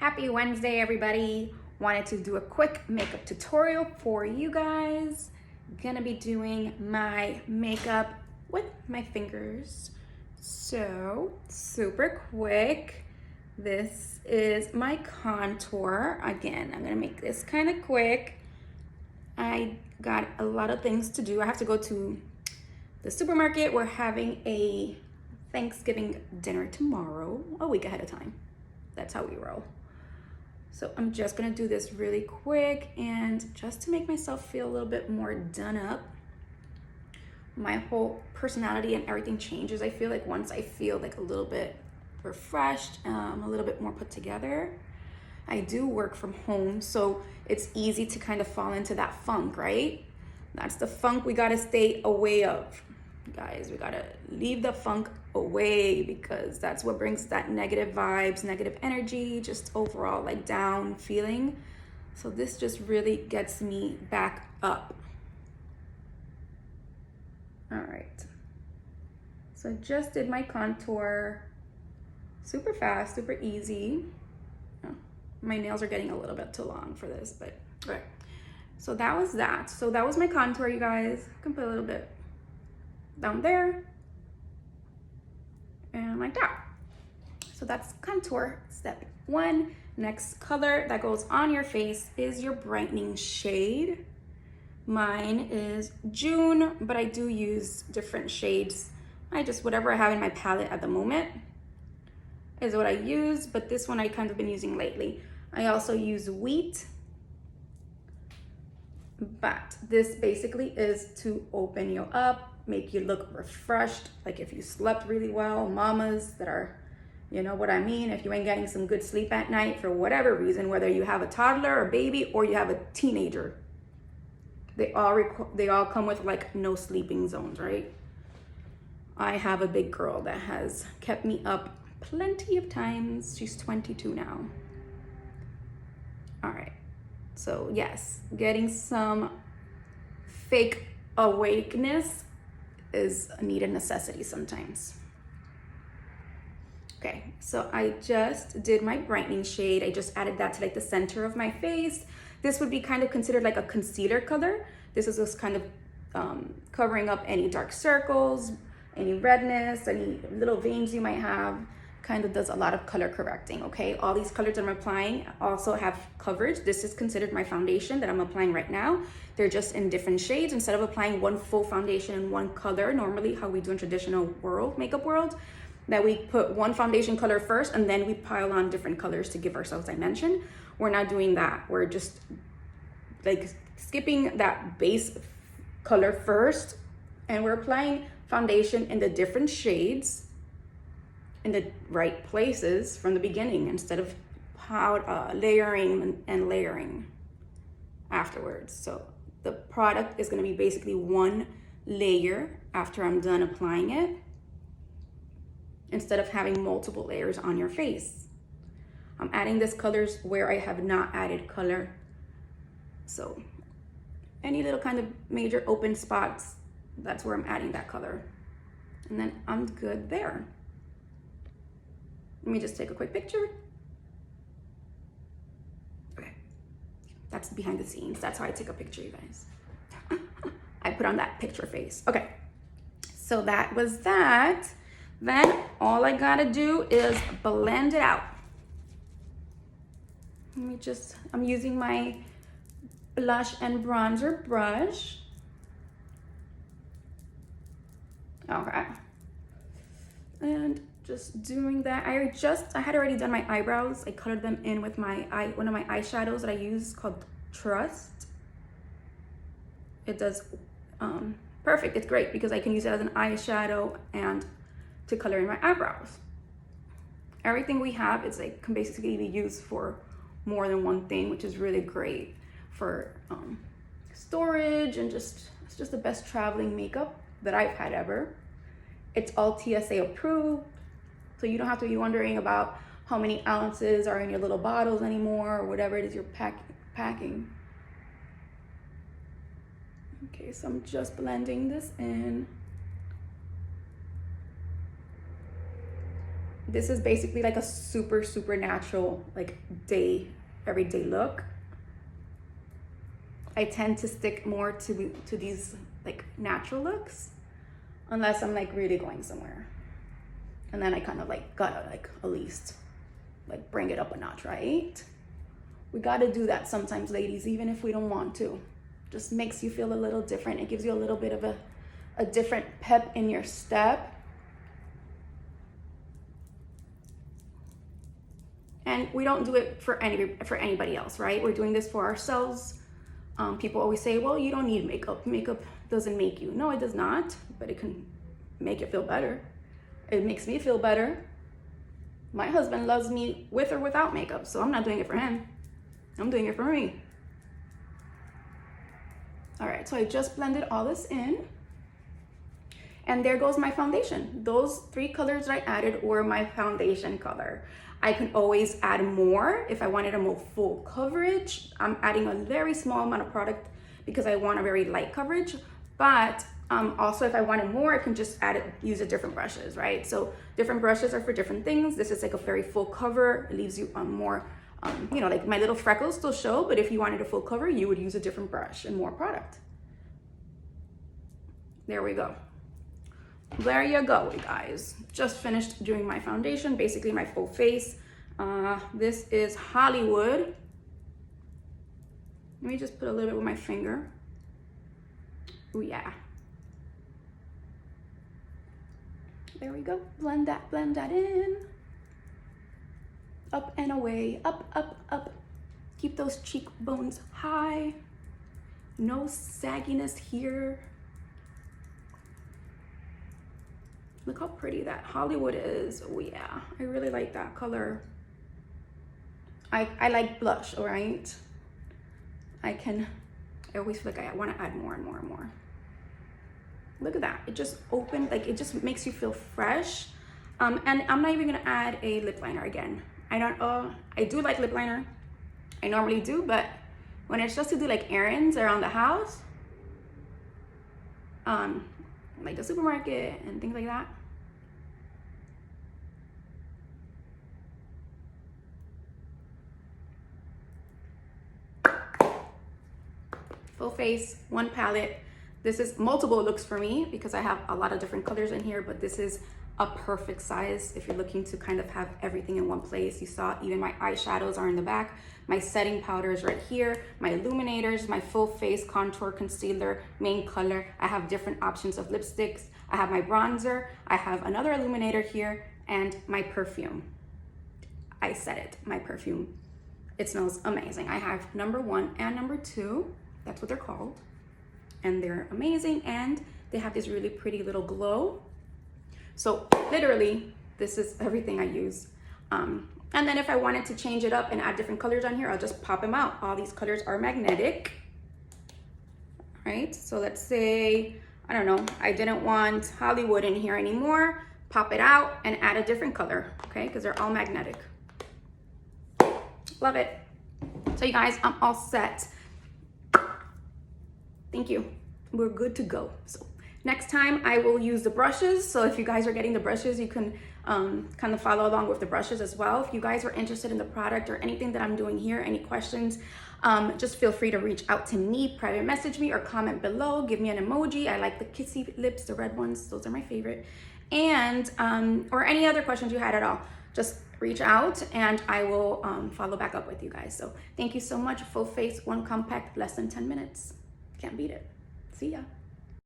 Happy Wednesday, everybody. Wanted to do a quick makeup tutorial for you guys. Gonna be doing my makeup with my fingers. So, super quick. This is my contour. Again, I'm gonna make this kind of quick. I got a lot of things to do. I have to go to the supermarket. We're having a Thanksgiving dinner tomorrow, a week ahead of time. That's how we roll. So I'm just gonna do this really quick and just to make myself feel a little bit more done up. My whole personality and everything changes. I feel like once I feel like a little bit refreshed, a little bit more put together. I do work from home, so it's easy to kind of fall into that funk, right? That's the funk we gotta stay away of. Guys, we gotta leave the funk away because that's what brings that negative vibes, negative energy, just overall like down feeling. So this just really gets me back up. All right. So I just did my contour. Super fast, super easy. Oh, my nails are getting a little bit too long for this, but all right. So that was that. So that was my contour, you guys. I can put a little bit down there and like that. So that's contour step one. Next color that goes on your face is your brightening shade. Mine is June, but I do use different shades. Whatever I have in my palette at the moment is what I use, but this one I kind of been using lately. I also use Wheat, but this basically is to open you up, make you look refreshed, like if you slept really well, mamas that are, you know what I mean, if you ain't getting some good sleep at night for whatever reason, whether you have a toddler or baby or you have a teenager, they all come with like no sleeping zones, right? I have a big girl that has kept me up plenty of times. She's 22 now. All right, so yes, getting some fake awakeness is a needed necessity sometimes. Okay, so I just did my brightening shade. I just added that to like the center of my face. This would be kind of considered like a concealer color. This is just kind of covering up any dark circles, any redness, any little veins you might have. Kind of does a lot of color correcting, okay? All these colors I'm applying also have coverage. This is considered my foundation that I'm applying right now. They're just in different shades. Instead of applying one full foundation in one color, normally how we do in traditional makeup world, that we put one foundation color first and then we pile on different colors to give ourselves dimension. We're not doing that. We're just like skipping that base color first and we're applying foundation in the different shades in the right places from the beginning instead of layering and layering afterwards. So the product is going to be basically one layer after I'm done applying it instead of having multiple layers on your face. I'm adding this colors where I have not added color. So any little kind of major open spots, that's where I'm adding that color. And then I'm good there. Let me just take a quick picture. Okay, that's behind the scenes. That's how I take a picture, you guys. I put on that picture face. Okay, so that was that. Then all I gotta do is blend it out. I'm using my blush and bronzer brush. Okay, and just doing that. I had already done my eyebrows. I colored them in with one of my eyeshadows that I use called Trust. It does perfect. It's great because I can use it as an eyeshadow and to color in my eyebrows. Everything we have is like can basically be used for more than one thing, which is really great for storage and it's just the best traveling makeup that I've had ever. It's all TSA approved. So you don't have to be wondering about how many ounces are in your little bottles anymore or whatever it is you're packing. Okay, so I'm just blending this in. this is basically like a super, super natural, like everyday look. I tend to stick more to these like natural looks, unless I'm like really going somewhere. And then I kind of like gotta like at least like bring it up a notch, right? We gotta do that sometimes, ladies, even if we don't want to. Just makes you feel a little different. It gives you a little bit of a different pep in your step. And we don't do it for anybody else, right? We're doing this for ourselves. People always say, well, you don't need makeup. Makeup doesn't make you. No, it does not, but it can make it feel better. It makes me feel better. My husband loves me with or without makeup, so I'm not doing it for him. I'm doing it for me. All right, so I just blended all this in. And there goes my foundation. Those 3 colors I added were my foundation color. I can always add more if I wanted a more full coverage. I'm adding a very small amount of product because I want a very light coverage. But also if I wanted more, I can just use different brushes, right? So different brushes are for different things. This is like a very full cover. It leaves you more, you know, like my little freckles still show, but if you wanted a full cover, you would use a different brush and more product. There we go. There you go, you guys. Just finished doing my foundation, basically my full face. This is Hollywood. Let me just put a little bit with my finger. Oh yeah. There we go. Blend that in. Up and away, up, up, up. Keep those cheekbones high. No sagginess here. Look how pretty that Hollywood is. Oh yeah, I really like that color. I like blush, all right? I always feel like I want to add more and more and more. Look at that, it just opened, like it just makes you feel fresh. And I'm not even gonna add a lip liner again. I do like lip liner, I normally do, but when it's just to do like errands around the house, like the supermarket and things like that. Full face, one palette. This is multiple looks for me because I have a lot of different colors in here, but this is a perfect size if you're looking to kind of have everything in one place. You saw even my eyeshadows are in the back, my setting powder is right here, my illuminators, my full face contour, concealer, main color. I have different options of lipsticks. I have my bronzer, I have another illuminator here, and my perfume. I said it, my perfume. It smells amazing. I have number 1 and number 2. That's what they're called. And they're amazing, and they have this really pretty little glow. So literally, this is everything I use. And then if I wanted to change it up and add different colors on here, I'll just pop them out. All these colors are magnetic, right? So let's say, I don't know, I didn't want Hollywood in here anymore. Pop it out and add a different color, okay? Because they're all magnetic. Love it. So you guys, I'm all set. Thank you. We're good to go. So next time I will use the brushes. So if you guys are getting the brushes, you can kind of follow along with the brushes as well. If you guys are interested in the product or anything that I'm doing here, any questions, just feel free to reach out to me, private message me, or comment below. Give me an emoji. I like the kissy lips, the red ones. Those are my favorite. And, or any other questions you had at all, just reach out and I will follow back up with you guys. So thank you so much. Full face, one compact, less than 10 minutes. Can't beat it. See ya.